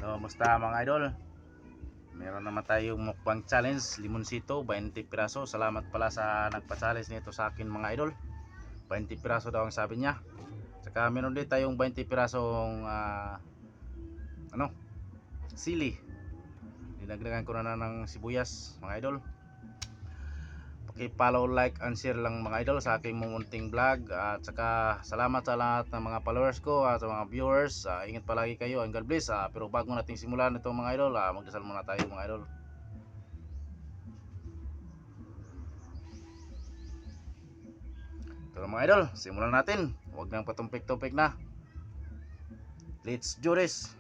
So, musta mga idol? Meron naman tayong mukbang challenge, limonsito, 20 piraso. Salamat pala sa nagpa-challenge nito sa akin mga idol. 20 piraso daw ang sabi niya. Saka meron din tayong 20 pirasong sili. Dinagdagan ko na ng sibuyas mga idol. Paki-follow, like, and share lang mga idol sa aking munting vlog. At saka salamat sa lahat ng mga followers ko at sa mga viewers. Ingat palagi kayo and God bless. Pero bago nating simulan ito mga idol, magdasal muna tayo mga idol. Ito mga idol, simulan natin. Huwag nang patumpik-tumpik na. Let's do this.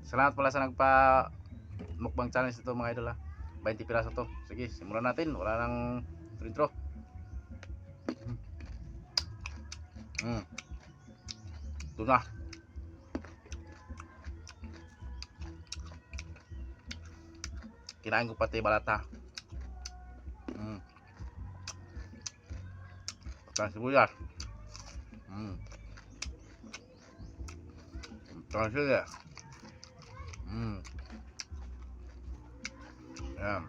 Salamat pala sa nagpa mukbang challenge ito mga idol 20 piraso to. Sige, simulan natin. Wala nang intro. Ito na. Kinain ko pati balata. Pagkain sibuyas. Pagkain sili. Ayan.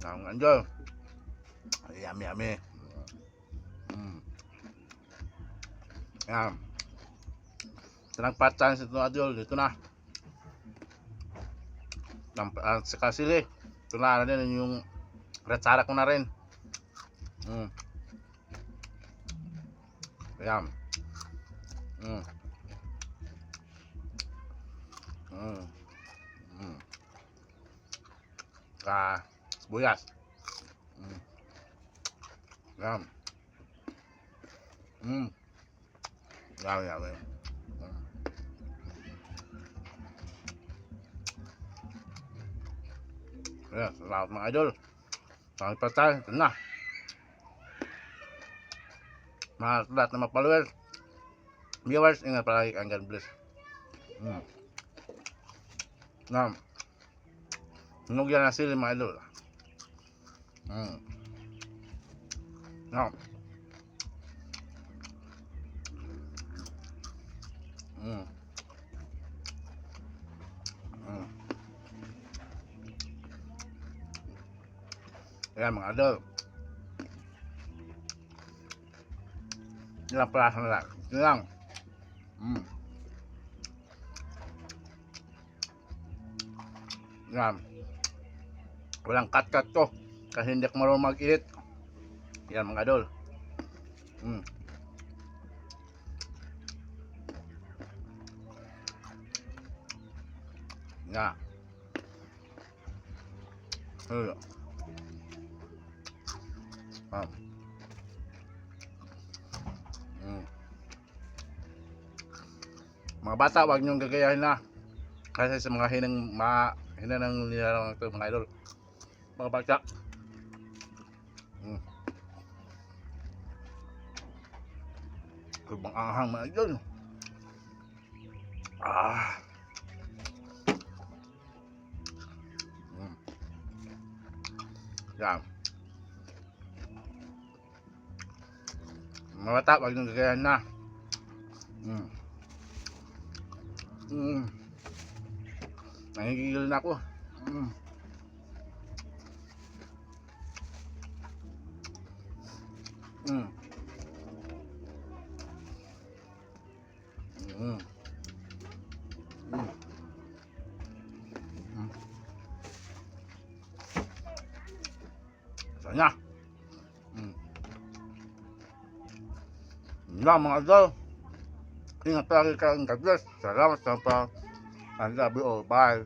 Ang anjol. Yummy, yummy. Ayan. Tenang pacan situ anjol, dito na. Saka sili. Ito na rin yung ratsara ko na rin. Ayan. Sibuyas. Ayan. Yummy, yummy. Ayan, salamat mga idol. Salamat pa tayo. Ito na. Mga lahat na mga followers, viewers, ingat palagi ang God bless. Hinog yan ang sili mga idol. Ayan mga idol. Ilang pala na lang. Ito lang. Yan. Walang cut-cut to. Kasi hindi ako marunong mag-edit. Yan mga idol. Yan. Mga bata, wag niyong gagayahin na. Kasi sa mga hinang nilalang ito mga idol. Mga bata. Kubang anghang mga idol. Yan. Mga bata, wag niyong gagayahin na. Nangigigil na ako. Sana. Yan mga idol. Ingat palagi kayong God bless. Salamat sa I love you all. Bye.